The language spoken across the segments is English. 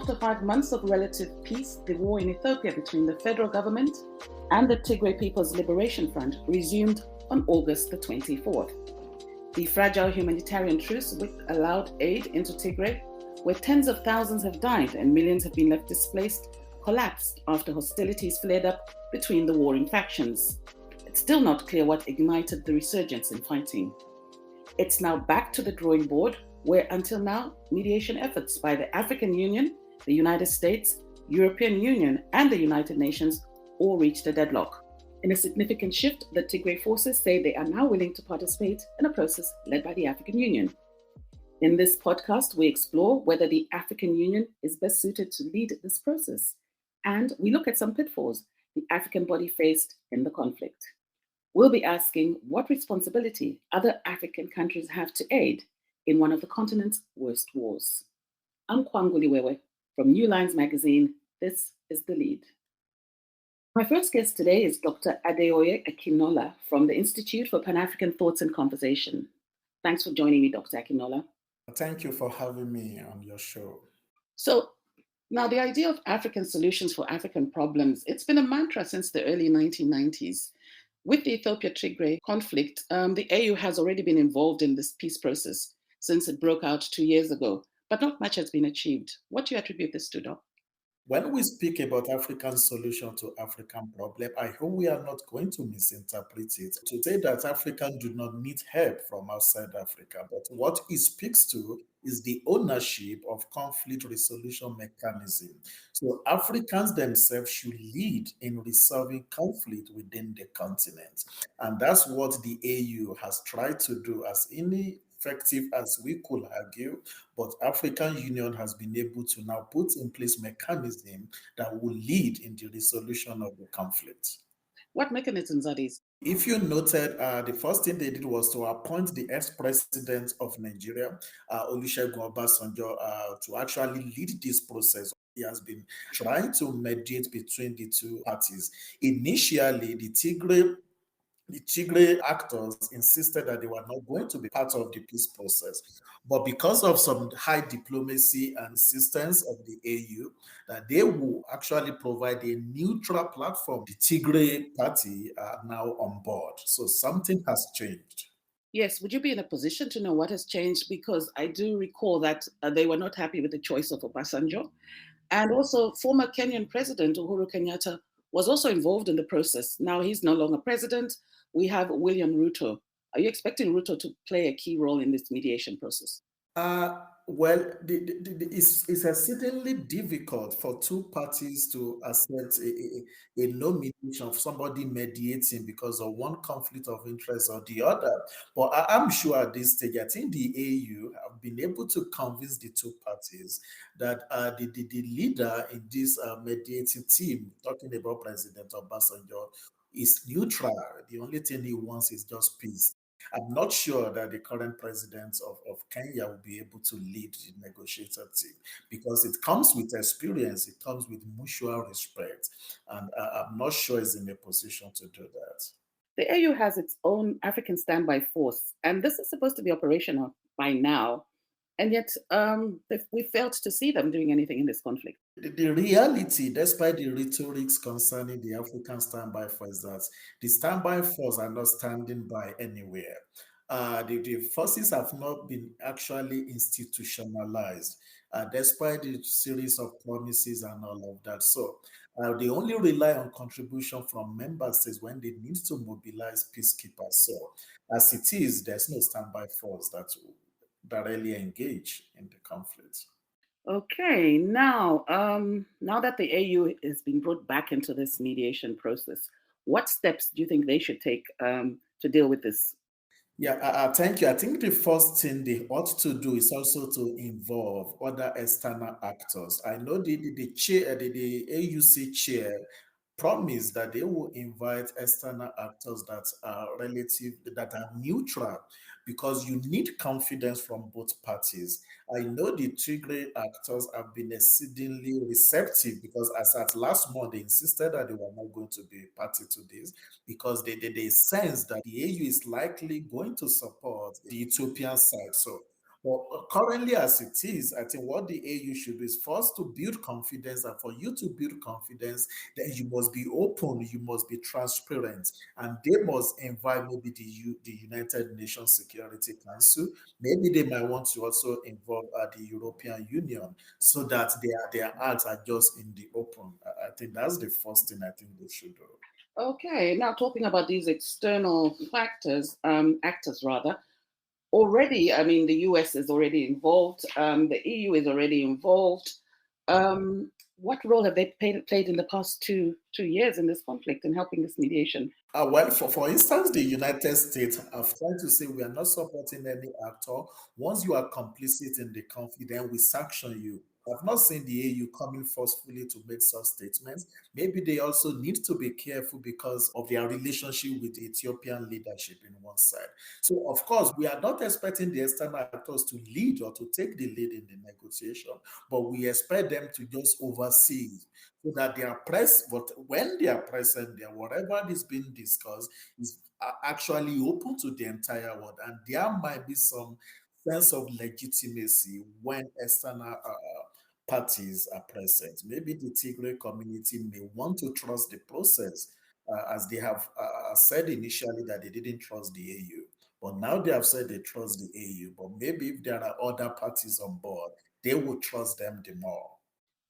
After 5 months of relative peace, the war in Ethiopia between the federal government and the Tigray People's Liberation Front resumed on August the 24th. The fragile humanitarian truce, which allowed aid into Tigray, where tens of thousands have died and millions have been left displaced, collapsed after hostilities flared up between the warring factions. It's still not clear what ignited the resurgence in fighting. It's now back to the drawing board, where until now, mediation efforts by the African Union, the United States, European Union, and the United Nations all reached a deadlock. In a significant shift, the Tigray forces say they are now willing to participate in a process led by the African Union. In this podcast, we explore whether the African Union is best suited to lead this process, and we look at some pitfalls the African body faced in the conflict. We'll be asking what responsibility other African countries have to aid in one of the continent's worst wars. I'm Kwangu Liwewe from New Lines magazine. This is The Lead. My first guest today is Dr. Adeoye Akinola from the Institute for Pan-African Thoughts and Conversation. Thanks for joining me, Dr. Akinola. Thank you for having me on your show. So, now the idea of African solutions for African problems, it's been a mantra since the early 1990s. With the Ethiopia-Tigray conflict, the AU has already been involved in this peace process since it broke out 2 years ago, but not much has been achieved. What do you attribute this to, Doc? When we speak about African solution to African problem, I hope we are not going to misinterpret it to say that Africans do not need help from outside Africa. But what it speaks to is the ownership of conflict resolution mechanism. So Africans themselves should lead in resolving conflict within the continent. And that's what the AU has tried to do as effective as we could argue, but African Union has been able to now put in place mechanism that will lead in the resolution of the conflict. What mechanisms are these? If you noted, the first thing they did was to appoint the ex-president of Nigeria, Olusegun Obasanjo, to actually lead this process. He has been trying to mediate between the two parties. Initially, the Tigray actors insisted that they were not going to be part of the peace process. But because of some high diplomacy and insistence of the AU, that they will actually provide a neutral platform, the Tigray party are now on board. So something has changed. Yes, would you be in a position to know what has changed? Because I do recall that they were not happy with the choice of Obasanjo. And also, former Kenyan President Uhuru Kenyatta was also involved in the process. Now he's no longer president. We have William Ruto. Are you expecting Ruto to play a key role in this mediation process? It's exceedingly difficult for two parties to accept a nomination of somebody mediating because of one conflict of interest or the other. But I'm sure at this stage, I think the AU have been able to convince the two parties that the leader in this mediating team, talking about President Obasanjo, is neutral. The only thing he wants is just peace. I'm not sure that the current president of Kenya will be able to lead the negotiator team because it comes with experience, it comes with mutual respect, and I'm not sure he's in a position to do that. The AU has its own African Standby Force, and this is supposed to be operational by now. And yet, we failed to see them doing anything in this conflict. The reality, despite the rhetorics concerning the African standby force, that the standby force are not standing by anywhere. The forces have not been actually institutionalized, despite the series of promises and all of that. So they only rely on contribution from member states when they need to mobilize peacekeepers. So as it is, there's no standby force that will directly engage in the conflict. Okay, now that the AU has been brought back into this mediation process, what steps do you think they should take to deal with this? Yeah, thank you. I think the first thing they ought to do is also to involve other external actors. I know the chair, the AUC chair promised that they will invite external actors that are that are neutral, because you need confidence from both parties. I know the Tigray actors have been exceedingly receptive because as at last month, they insisted that they were not going to be a party to this because they sense that the AU is likely going to support the Ethiopian side. So But currently, as it is, I think what the AU should do is first to build confidence, and for you to build confidence, then you must be open, you must be transparent, and they must invite maybe the United Nations Security Council. Maybe they might want to also involve the European Union so that their acts are just in the open. I think that's the first thing I think they should do. Okay, now talking about these external factors, actors rather, already, I mean, the US is already involved, the EU is already involved. What role have they played in the past two years in this conflict in helping this mediation? Well, for instance, the United States have tried to say we are not supporting any actor. Once you are complicit in the conflict, then we sanction you. I've not seen the AU coming forcefully to make such statements. Maybe they also need to be careful because of their relationship with the Ethiopian leadership in one side. So, of course, we are not expecting the external actors to lead or to take the lead in the negotiation, but we expect them to just oversee so that they are present. But when they are present there, whatever is being discussed is actually open to the entire world, and there might be some sense of legitimacy when external parties are present. Maybe the Tigray community may want to trust the process, as they have said initially that they didn't trust the AU. But now they have said they trust the AU. But maybe if there are other parties on board, they will trust them the more.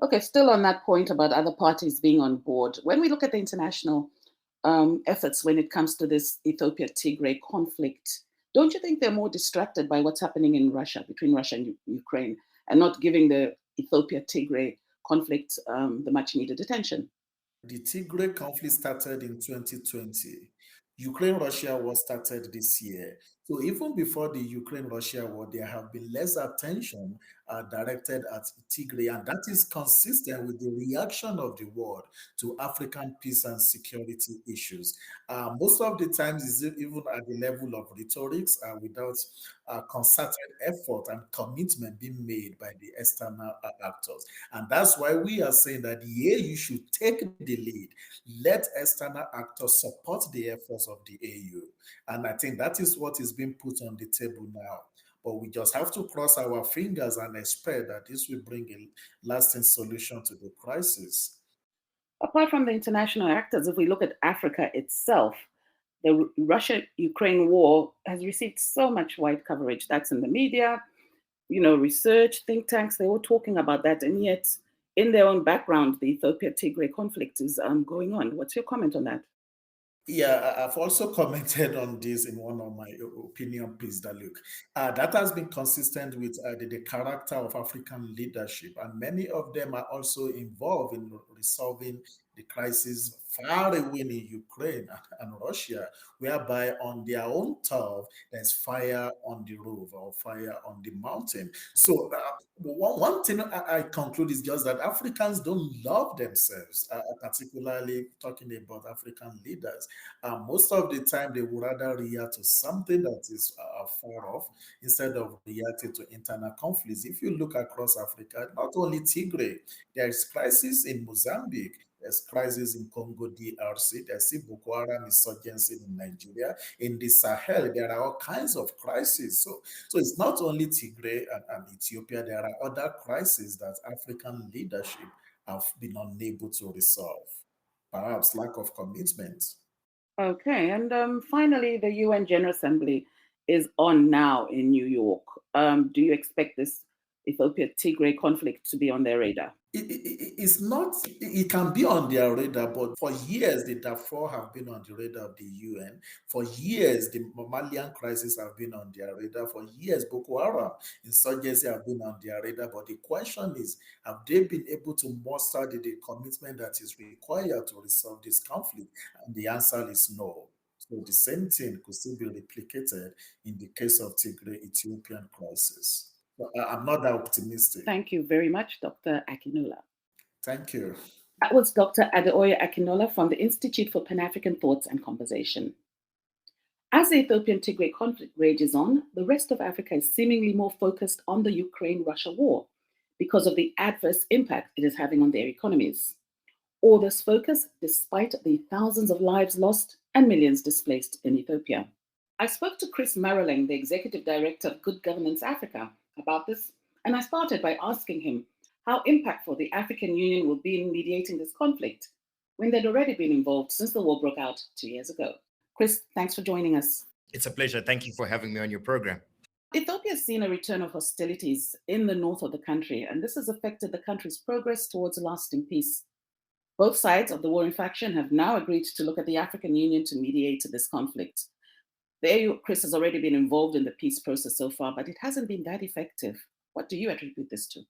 Okay, still on that point about other parties being on board. When we look at the international efforts when it comes to this Ethiopia Tigray conflict, don't you think they're more distracted by what's happening in Russia, between Russia and Ukraine, and not giving the Ethiopia Tigray conflict the much needed attention? The Tigray conflict started in 2020. Ukraine-Russia war started this year. So even before the Ukraine-Russia war, there have been less attention directed at Tigray, and that is consistent with the reaction of the world to African peace and security issues. Most of the times, is even at the level of rhetorics, without concerted effort and commitment being made by the external actors. And that's why we are saying that the AU should take the lead. Let external actors support the efforts of the AU. And I think that is what is being put on the table now. But we just have to cross our fingers and expect that this will bring a lasting solution to the crisis. Apart from the international actors, if we look at Africa itself, the Russia Ukraine war has received so much wide coverage. That's in the media, research, think tanks, they're all talking about that. And yet, in their own background, the Ethiopia Tigray conflict is going on. What's your comment on that? Yeah, I've also commented on this in one of my opinion pieces that look, that has been consistent with the character of African leadership, and many of them are also involved in resolving the crisis far away in Ukraine and Russia, whereby on their own turf there's fire on the roof or fire on the mountain. So one thing I conclude is just that Africans don't love themselves, particularly talking about African leaders. Most of the time, they would rather react to something that is far off instead of reacting to internal conflicts. If you look across Africa, not only Tigray, there is crisis in Mozambique. There's crisis in Congo DRC. There's Boko Haram insurgency in Nigeria. In the Sahel, there are all kinds of crises. So it's not only Tigray and Ethiopia. There are other crises that African leadership have been unable to resolve. Perhaps lack of commitment. Okay, and finally, the UN General Assembly is on now in New York. Do you expect this Ethiopia Tigray conflict to be on their radar? It's not, it can be on their radar, but for years, the Darfur have been on the radar of the UN. For years, the Malian crisis have been on their radar. For years, Boko Haram insurgency have been on their radar. But the question is, have they been able to muster the commitment that is required to resolve this conflict? And the answer is no. So the same thing could still be replicated in the case of Tigray Ethiopian crisis. I'm not that optimistic. Thank you very much, Dr. Akinola. Thank you. That was Dr. Adeoye Akinola from the Institute for Pan-African Thoughts and Conversation. As the Ethiopian Tigray conflict rages on, the rest of Africa is seemingly more focused on the Ukraine-Russia war because of the adverse impact it is having on their economies. All this focus despite the thousands of lives lost and millions displaced in Ethiopia. I spoke to Chris Maroleng, the Executive Director of Good Governance Africa, about this, and I started by asking him how impactful the African Union will be in mediating this conflict when they'd already been involved since the war broke out 2 years ago. Chris, thanks for joining us. It's a pleasure. Thank you for having me on your program. Ethiopia has seen a return of hostilities in the north of the country, and this has affected the country's progress towards lasting peace. Both sides of the warring faction have now agreed to look at the African Union to mediate this conflict. The AU, Chris, has already been involved in the peace process so far, but it hasn't been that effective. What do you attribute this to?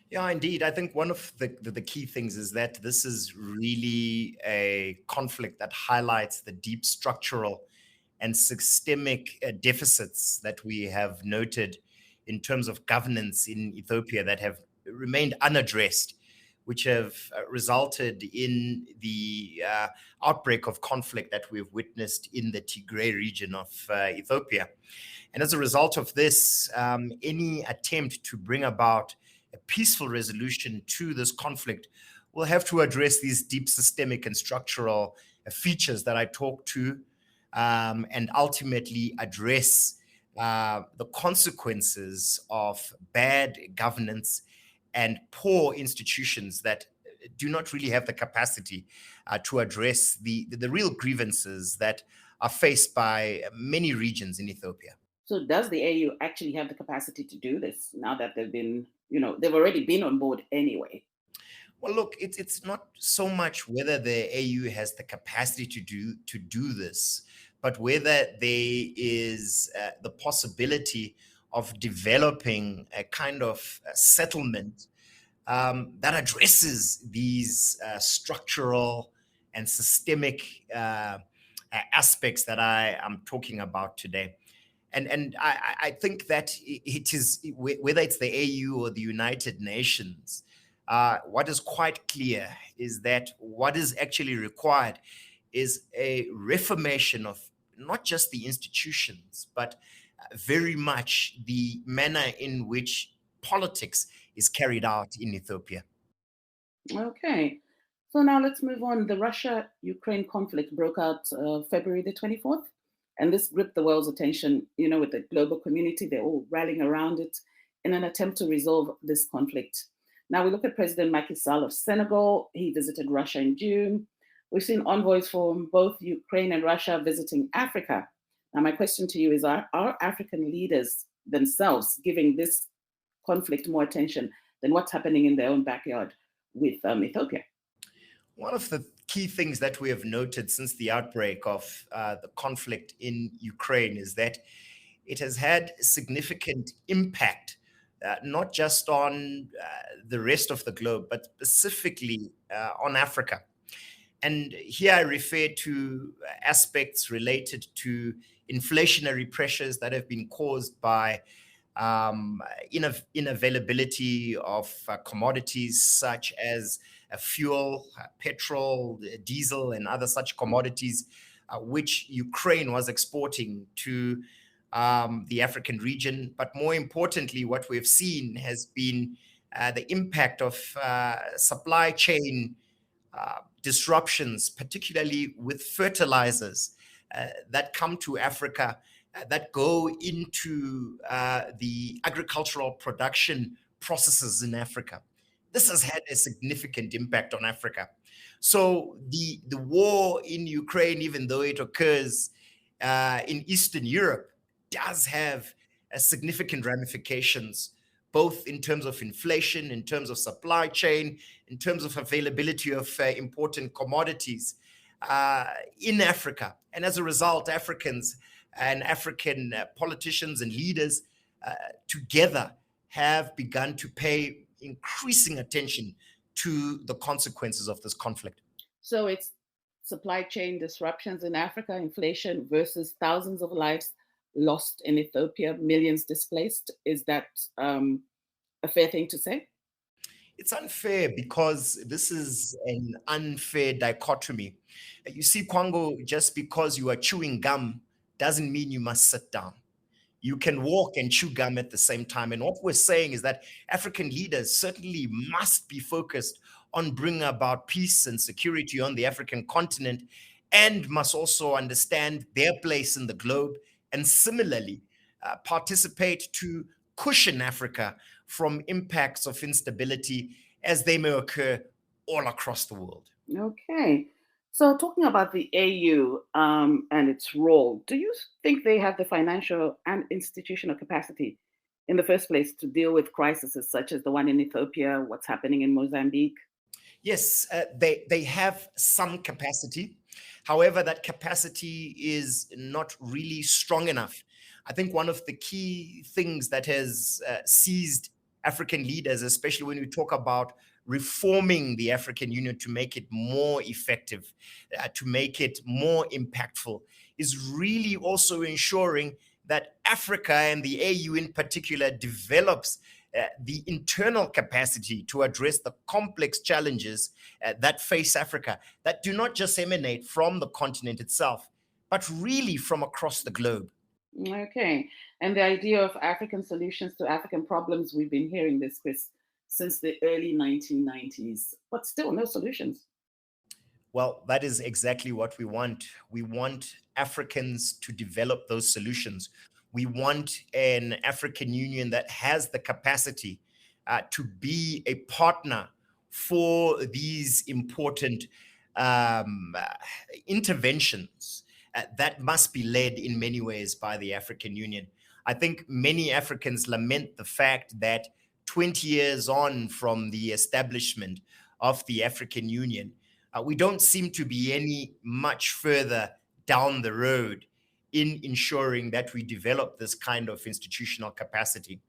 Yeah, indeed. I think one of the key things is that this is really a conflict that highlights the deep structural and systemic deficits that we have noted in terms of governance in Ethiopia that have remained unaddressed, which have resulted in the outbreak of conflict that we've witnessed in the Tigray region of Ethiopia. And as a result of this, any attempt to bring about a peaceful resolution to this conflict will have to address these deep systemic and structural features that I talked to, and ultimately address the consequences of bad governance and poor institutions that do not really have the capacity to address the real grievances that are faced by many regions in Ethiopia. So does the AU actually have the capacity to do this now that they've already been on board anyway? Well, look, it's not so much whether the AU has the capacity to do this, but whether there is the possibility of developing a kind of settlement that addresses these structural and systemic aspects that I am talking about today. And I think that it is, whether it's the AU or the United Nations, what is quite clear is that what is actually required is a reformation of not just the institutions, but very much the manner in which politics is carried out in Ethiopia. Okay. So now let's move on. The Russia-Ukraine conflict broke out February the 24th, and this gripped the world's attention, with the global community. They're all rallying around it in an attempt to resolve this conflict. Now we look at President Macky Sall of Senegal. He visited Russia in June. We've seen envoys from both Ukraine and Russia visiting Africa. Now my question to you is, are African leaders themselves giving this conflict more attention than what's happening in their own backyard with Ethiopia? One of the key things that we have noted since the outbreak of the conflict in Ukraine is that it has had significant impact, not just on the rest of the globe, but specifically on Africa. And here I refer to aspects related to inflationary pressures that have been caused by inavailability of commodities such as fuel, petrol, diesel, and other such commodities, which Ukraine was exporting to the African region. But more importantly, what we've seen has been the impact of supply chain disruptions, particularly with fertilizers that come to Africa, that go into the agricultural production processes in Africa. This has had a significant impact on Africa. So the war in Ukraine, even though it occurs in Eastern Europe, does have significant ramifications, both in terms of inflation, in terms of supply chain, in terms of availability of important commodities in Africa. And as a result, Africans and African politicians and leaders together have begun to pay increasing attention to the consequences of this conflict. So it's supply chain disruptions in Africa, inflation versus thousands of lives lost in Ethiopia, millions displaced. Is that a fair thing to say? It's unfair because this is an unfair dichotomy. You see, Kwangu, just because you are chewing gum doesn't mean you must sit down. You can walk and chew gum at the same time. And what we're saying is that African leaders certainly must be focused on bringing about peace and security on the African continent, and must also understand their place in the globe, and similarly participate to cushion Africa from impacts of instability as they may occur all across the world. Okay. So, talking about the AU and its role, do you think they have the financial and institutional capacity in the first place to deal with crises such as the one in Ethiopia, what's happening in Mozambique? Yes, they have some capacity. However, that capacity is not really strong enough. I think one of the key things that has seized African leaders, especially when we talk about reforming the African Union to make it more effective, to make it more impactful, is really also ensuring that Africa and the AU in particular develops the internal capacity to address the complex challenges that face Africa, that do not just emanate from the continent itself, but really from across the globe. Okay. And the idea of African solutions to African problems, we've been hearing this, Chris, since the early 1990s, but still no solutions. Well, that is exactly what we want. We want Africans to develop those solutions. We want an African Union that has the capacity to be a partner for these important interventions that must be led in many ways by the African Union. I think many Africans lament the fact that 20 years on from the establishment of the African Union, we don't seem to be any much further down the road in ensuring that we develop this kind of institutional capacity.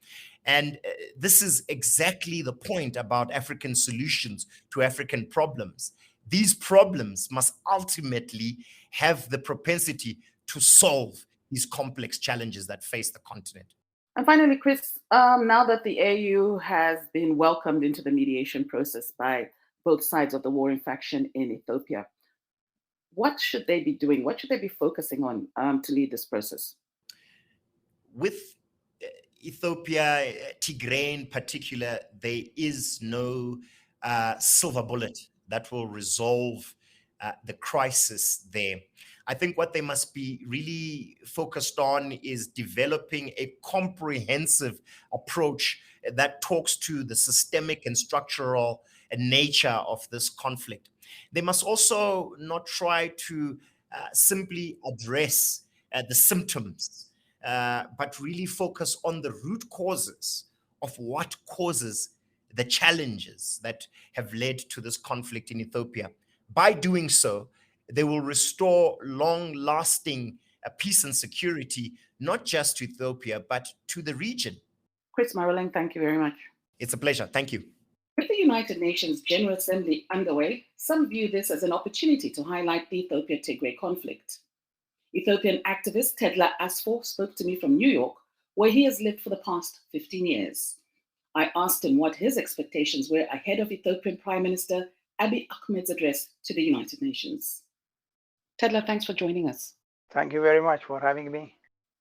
And this is exactly the point about African solutions to African problems. These problems must ultimately have the propensity to solve these complex challenges that face the continent. And finally, Chris, now that the AU has been welcomed into the mediation process by both sides of the warring faction in Ethiopia, what should they be doing? What should they be focusing on to lead this process? With Ethiopia, Tigray in particular, there is no silver bullet that will resolve the crisis there. I think what they must be really focused on is developing a comprehensive approach that talks to the systemic and structural nature of this conflict. They must also not try to simply address the symptoms, but really focus on the root causes of what causes the challenges that have led to this conflict in Ethiopia. By doing so, they will restore long-lasting peace and security, not just to Ethiopia, but to the region. Chris Maroleng, thank you very much. It's a pleasure. Thank you. With the United Nations General Assembly underway, some view this as an opportunity to highlight the Ethiopia-Tigray conflict. Ethiopian activist Tedla Asfaw spoke to me from New York, where he has lived for the past 15 years. I asked him what his expectations were ahead of Ethiopian Prime Minister Abiy Ahmed's address to the United Nations. Tedla, thanks for joining us. Thank you very much for having me.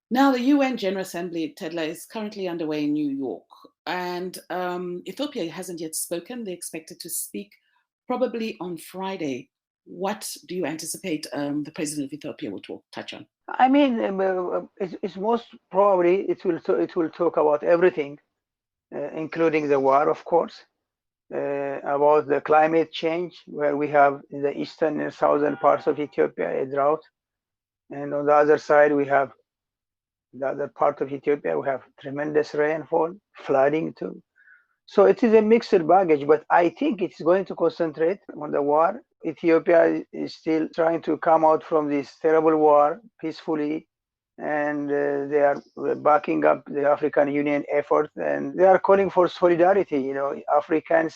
Now, the UN General Assembly, Tedla, is currently underway in New York, and Ethiopia hasn't yet spoken. They're expected to speak probably on Friday. What do you anticipate the President of Ethiopia will touch on? I mean, it's most probably it will talk about everything, including the war, of course, about the climate change, where we have in the eastern and southern parts of Ethiopia a drought, and on the other side we have the other part of Ethiopia we have tremendous rainfall, flooding too. So it is a mixed baggage, but I think it's going to concentrate on the war. Ethiopia is still trying to come out from this terrible war peacefully, and they are backing up the African Union effort, and they are calling for solidarity. You know, Africans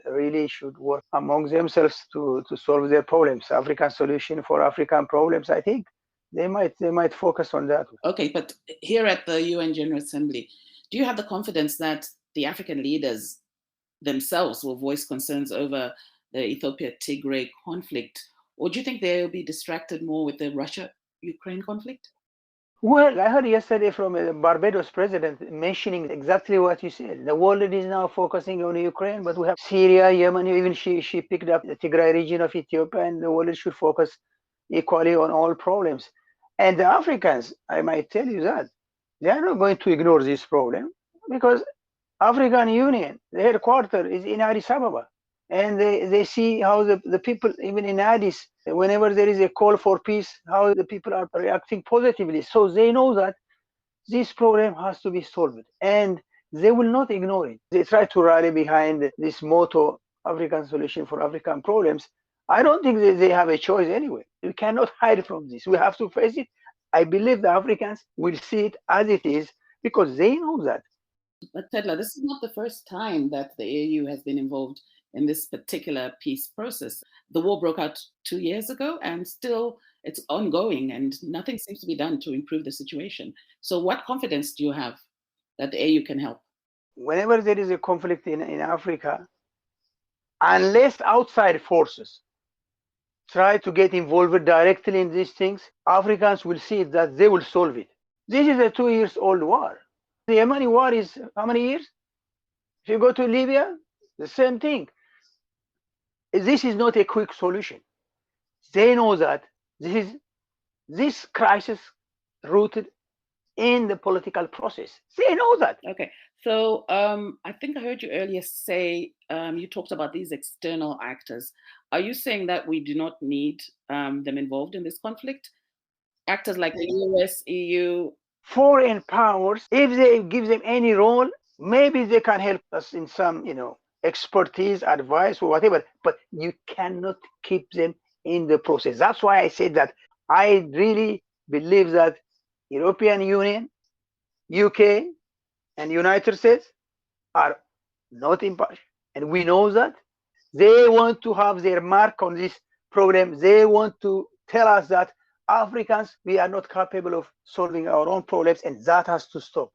really should work among themselves to solve their problems. African solution for African problems, I think they might focus on that. Okay, but here at the UN General Assembly, do you have the confidence that the African leaders themselves will voice concerns over the Ethiopia-Tigray conflict, or do you think they'll be distracted more with the Russia-Ukraine conflict? Well, I heard yesterday from a Barbados president mentioning exactly what you said. The world is now focusing on Ukraine, but we have Syria, Yemen. Even she picked up the Tigray region of Ethiopia, and the world should focus equally on all problems. And the Africans, I might tell you that, they are not going to ignore this problem, because African Union, the headquarters is in Addis Ababa. And they see how the people, even in Addis, whenever there is a call for peace, how the people are reacting positively. So they know that this problem has to be solved, and they will not ignore it. They try to rally behind this motto, African solution for African problems. I don't think that they have a choice anyway. We cannot hide from this. We have to face it. I believe the Africans will see it as it is, because they know that. But Tedla, this is not the first time that the AU has been involved in this particular peace process. The war broke out 2 years ago, and still it's ongoing, and nothing seems to be done to improve the situation. So what confidence do you have that the AU can help? Whenever there is a conflict in Africa, unless outside forces try to get involved directly in these things, Africans will see that they will solve it. This is a 2-year-old war. The Yemeni war is how many years? If you go to Libya, the same thing. This is not a quick solution. They know that this crisis rooted in the political process. They know that. Okay, so I think I heard you earlier say, you talked about these external actors. Are you saying that we do not need them involved in this conflict? Actors like the US, EU? Foreign powers, if they give them any role, maybe they can help us in some, expertise, advice, or whatever, but you cannot keep them in the process. That's why I said that I really believe that European Union, UK, and United States are not impartial. And we know that they want to have their mark on this problem. They want to tell us that Africans, we are not capable of solving our own problems, and that has to stop.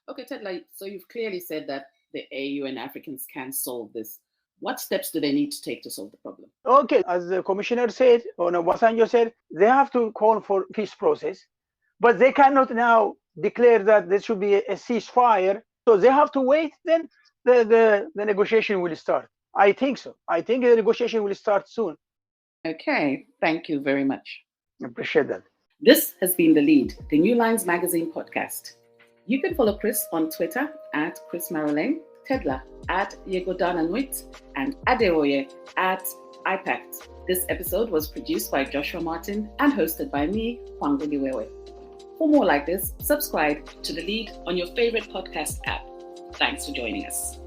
Okay, Tedla, so you've clearly said that the AU and Africans can solve this. What steps do they need to take to solve the problem? Okay, as the commissioner said, or Obasanjo said, they have to call for peace process, but they cannot now declare that there should be a ceasefire. So they have to wait, then the negotiation will start. I think so. I think the negotiation will start soon. Okay, thank you very much. I appreciate that. This has been The Lead, the New Lines Magazine podcast. You can follow Chris on Twitter at Chris Maroleng, Tedla at Yegodananwit, and Adeoye at IPACT. This episode was produced by Joshua Martin and hosted by me, Kwangu Liwewe. For more like this, subscribe to The Lead on your favorite podcast app. Thanks for joining us.